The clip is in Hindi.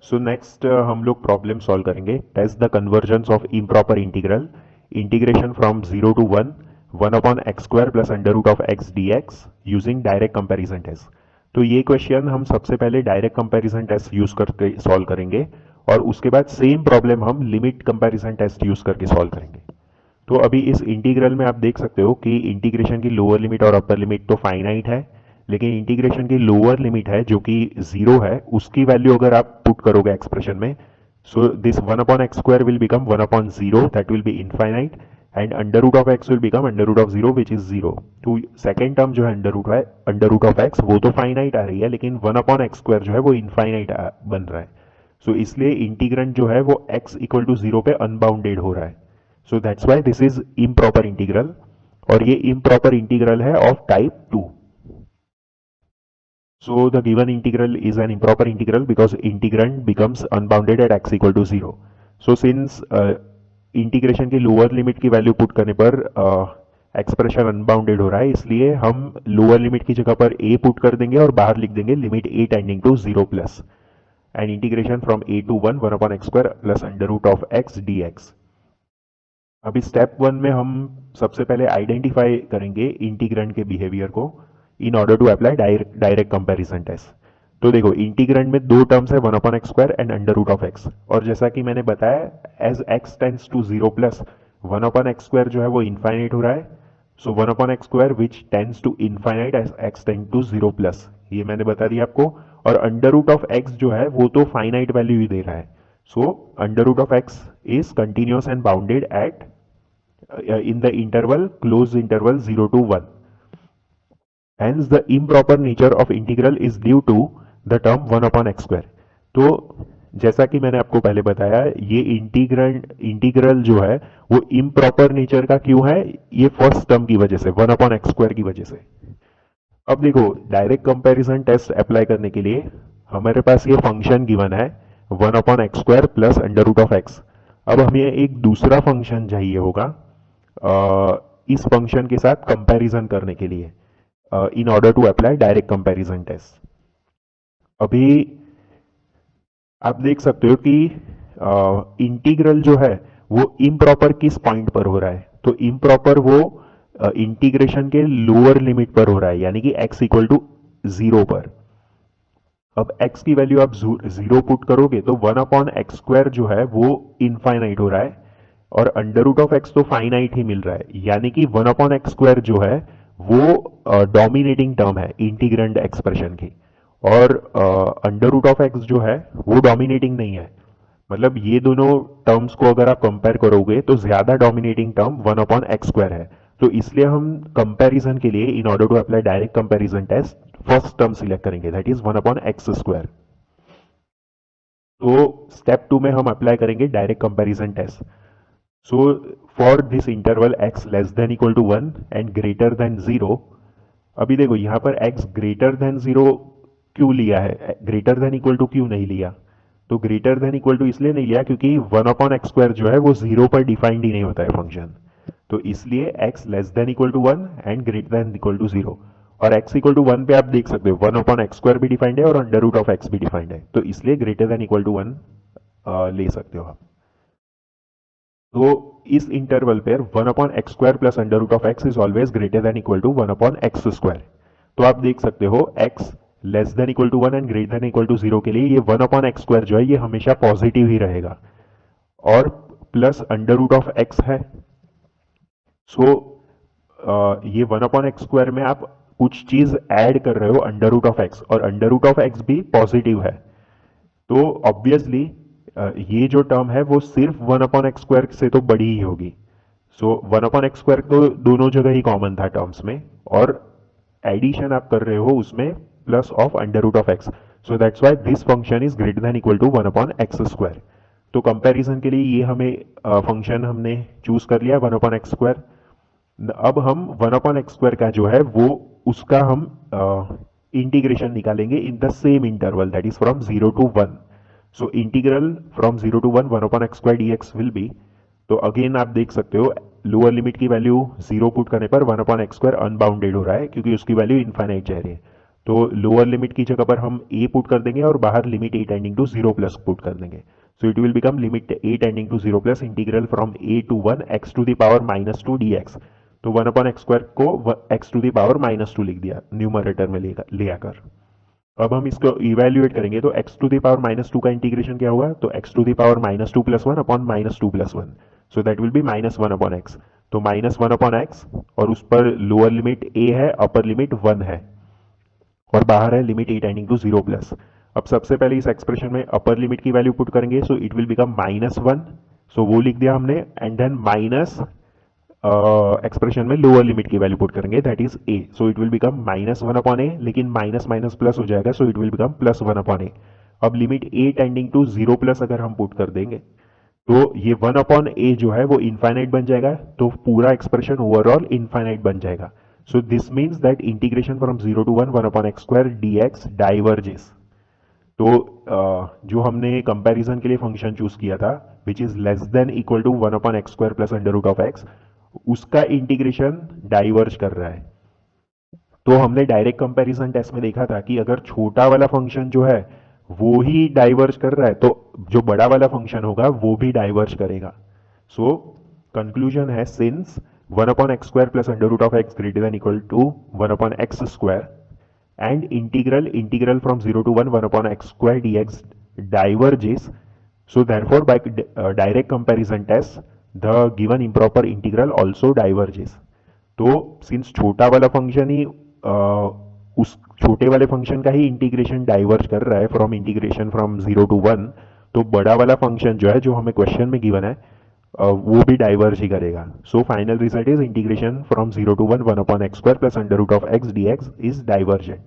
सो नेक्स्ट हम लोग प्रॉब्लम सॉल्व करेंगे। Test the convergence of improper integral, integration from 0 to 1 1 upon x square plus under root of x d x using direct comparison test. तो ये क्वेश्चन हम सबसे पहले डायरेक्ट कंपेरिजन टेस्ट यूज करके सॉल्व करेंगे और उसके बाद सेम प्रॉब्लम हम लिमिट कंपेरिजन टेस्ट यूज करके सॉल्व करेंगे। तो अभी इस इंटीग्रल में आप देख सकते हो कि इंटीग्रेशन की लोअर लिमिट और अपर लिमिट तो फाइनाइट है, लेकिन इंटीग्रेशन की लोअर लिमिट है जो कि 0 है, उसकी वैल्यू अगर आप पुट करोगे एक्सप्रेशन में, so this 1 upon x square will become 1 upon 0, that will be infinite, and under root of x will become under root of 0 which is 0। तो सेकेंड टर्म जो है अंडर रूट ऑफ एक्स, वो तो फाइनाइट आ रही है, लेकिन 1 अपॉन एक्स स्क्वायर जो है वो इनफाइनाइट बन रहा है। सो इसलिए इंटीग्रेंट जो है वो x इक्वल टू 0 पे अनबाउंडेड हो रहा है। So that's why this is improper integral, और ये इम्प्रॉपर इंटीग्रल है of type 2। So the given integral is an improper integral because integrand becomes unbounded at x equal to 0. So since integration की लोअर लिमिट की वैल्यू पुट करने पर एक्सप्रेशन अनबाउंडेड हो रहा है, इसलिए हम लोअर लिमिट की जगह पर a पुट कर देंगे और बाहर लिख देंगे limit a tending to 0 plus and integration from a to 1 1 upon x square plus under root of x d x. अभी स्टेप 1 में हम सबसे पहले आइडेंटिफाई करेंगे इंटीग्रेंड के बिहेवियर को in order to apply direct comparison test. तो देखो इंटीग्रेंड में दो टर्म्स है, 1 upon x square and under root of x, और जैसा कि मैंने बताया as x tends to 0 plus 1 upon x square जो है वो इनफाइनाइट हो रहा है। So 1 upon x square which tends to infinite as x tend to 0 plus, ये मैंने बता दिया आपको। और अंडर रूट ऑफ एक्स जो है वो तो फाइनाइट वैल्यू ही दे रहा है। So under root of x is continuous and bounded at in the interval closed interval 0 to 1. Hence the improper nature of integral is due to the term 1 upon x square. तो जैसा कि मैंने आपको पहले बताया, ये इंटीग्रल जो है वो इम्प्रॉपर नेचर का क्यों है, ये फर्स्ट टर्म की वजह से, 1 अपॉन एक्स स्क्वायर की वजह से। अब देखो डायरेक्ट कंपैरिजन टेस्ट अप्लाई करने के लिए हमारे पास ये फंक्शन गिवन है 1 upon x square plus under root of x. अब हमें एक दूसरा फंक्शन चाहिए होगा इस फंक्शन के साथ कंपैरिजन करने के लिए in order to apply direct comparison test. अभी आप देख सकते हो कि इंटीग्रल जो है वो इम्प्रॉपर किस पॉइंट पर हो रहा है, तो इम्प्रॉपर वो इंटीग्रेशन के लोअर लिमिट पर हो रहा है, यानी कि x इक्वल टू 0 पर। अब x की वैल्यू आप 0 पुट करोगे तो 1 अपॉन एक्स स्क्वायर जो है वो इनफाइनाइट हो रहा है, और अंडर रूट ऑफ एक्स तो फाइनाइट ही मिल रहा है, यानी कि 1 अपॉन एक्स स्क्वायर जो है वो डोमिनेटिंग टर्म है इंटीग्रेंड एक्सप्रेशन की, और अंडर रूट ऑफ एक्स जो है वो डोमिनेटिंग नहीं है। मतलब ये दोनों टर्म्स को अगर आप कंपेयर करोगे तो ज्यादा dominating term 1 upon x square है। तो इसलिए हम कंपैरिजन के लिए in order to apply direct comparison test first term select करेंगे, that is 1 upon x square. तो स्टेप 2 में हम अप्लाई करेंगे direct comparison test. So for this interval x less than equal to 1 and greater than 0, अभी देखो यहाँ पर x greater than 0 क्यों लिया है, greater than equal to क्यों नहीं लिया? तो greater than equal to इसलिए नहीं लिया क्योंकि 1 upon x square जो है वो 0 पर डिफाइंड ही नहीं होता है फंक्शन, तो इसलिए x less than equal to 1 and greater than equal to 0। और x equal to 1 पे आप देख सकते हो 1 upon x square भी डिफाइंड है और अंडर रूट ऑफ x भी डिफाइंड है, तो इसलिए greater than equal to 1 ले सकते हो आप। तो इस इंटरवल पर 1 upon x square plus under root of x is always greater than equal to 1 upon x square. तो आप देख सकते हो x less than equal to 1 and greater than equal to 0 के लिए ये 1 अपॉन एक्स स्क्वायर जो है ये हमेशा पॉजिटिव ही रहेगा, और plus under root of x है। सो ये 1 अपॉन एक्स स्क्वायर में आप कुछ चीज ऐड कर रहे हो अंडर रूट ऑफ एक्स, और अंडर रूट ऑफ एक्स भी पॉजिटिव है, तो ऑब्वियसली ये जो टर्म है वो सिर्फ 1 अपॉन एक्स स्क्वायर से तो बड़ी ही होगी। सो 1 अपॉन एक्स स्क्वायर तो दोनों जगह ही कॉमन था टर्म्स में, और एडिशन आप कर रहे हो उसमें plus of under root of x, so that's why this function is greater than equal to 1 upon x square. तो कंपैरिजन के लिए ये हमें फंक्शन हमने चूज कर लिया 1 अपॉन एक्स स्क्वायर। अब हम 1 अपॉन एक्स स्क्वायर का जो है वो उसका हम इंटीग्रेशन निकालेंगे in the same interval, that is from 0 to 1। So integral from 0 to 1 1 upon x square dx will be, तो अगेन आप देख सकते हो लोअर लिमिट की वैल्यू 0 पुट करने पर 1 अपॉन एक्स स्क्वायर अनबाउंडेड हो रहा है क्योंकि उसकी वैल्यू इनफाइनाइट जा रही है। तो लोअर लिमिट की जगह पर हम a पुट कर देंगे और बाहर limit a tending to 0 plus put कर देंगे. So it will become limit a tending to 0 plus integral from a to 1 x to the power -2 dx. तो 1 अपॉन एक्स स्क्वायर को x टू द पावर -2 लिख दिया न्यूमरेटर में ले आकर. अब हम इसको इवेल्युएट करेंगे तो x टू द पावर -2 का इंटीग्रेशन क्या होगा, तो x to the power -2 plus 1 upon -2 plus 1. So that will be -1 upon x. तो -1 अपॉन एक्स और उस पर लोअर लिमिट a है, अपर लिमिट 1 है और बाहर है limit a tending to 0 plus. अब सबसे पहले इस एक्सप्रेशन में अपर लिमिट की वैल्यू पुट करेंगे. So it will become -1. So वो लिख दिया हमने एंड देन माइनस एक्सप्रेशन में लोअर लिमिट की वैल्यू पुट करेंगे that is a. So it will become -1 upon a, लेकिन माइनस माइनस प्लस हो जाएगा. So it will become +1 upon a. अब limit a tending to 0 plus अगर हम पुट कर देंगे तो ये 1 अपॉन a जो है वो इनफाइनाइट बन जाएगा. तो पूरा एक्सप्रेशन ओवरऑल इनफाइनाइट बन जाएगा. So this means that integration from 0 to 1 upon x square dx diverges. तो जो हमने कंपैरिजन के लिए फंक्शन चूज किया था which is less than equal to 1 upon x square plus under root of x, उसका इंटीग्रेशन डाइवर्ज कर रहा है. तो हमने डायरेक्ट कंपैरिजन टेस्ट में देखा था कि अगर छोटा वाला फंक्शन जो है वो ही डाइवर्ज कर रहा है तो जो बड़ा वाला फंक्शन होगा वो भी डाइवर्ज करेगा. सो कंक्लूजन है since 1 upon x square plus under root of x greater than equal to 1 upon x square and integral from 0 to 1 upon x square dx diverges. So therefore by direct comparison test the given improper integral also diverges. तो सिंस छोटा वाला फंक्शन ही उस छोटे वाले फंक्शन का ही इंटीग्रेशन डाइवर्ज कर रहा है फ्रॉम इंटीग्रेशन फ्रॉम 0 टू 1, तो बड़ा वाला फंक्शन जो है जो हमें क्वेश्चन में गिवन है वो भी डाइवर्ज ही करेगा. So final result is integration from 0 to 1 upon x square plus under root of x dx is divergent.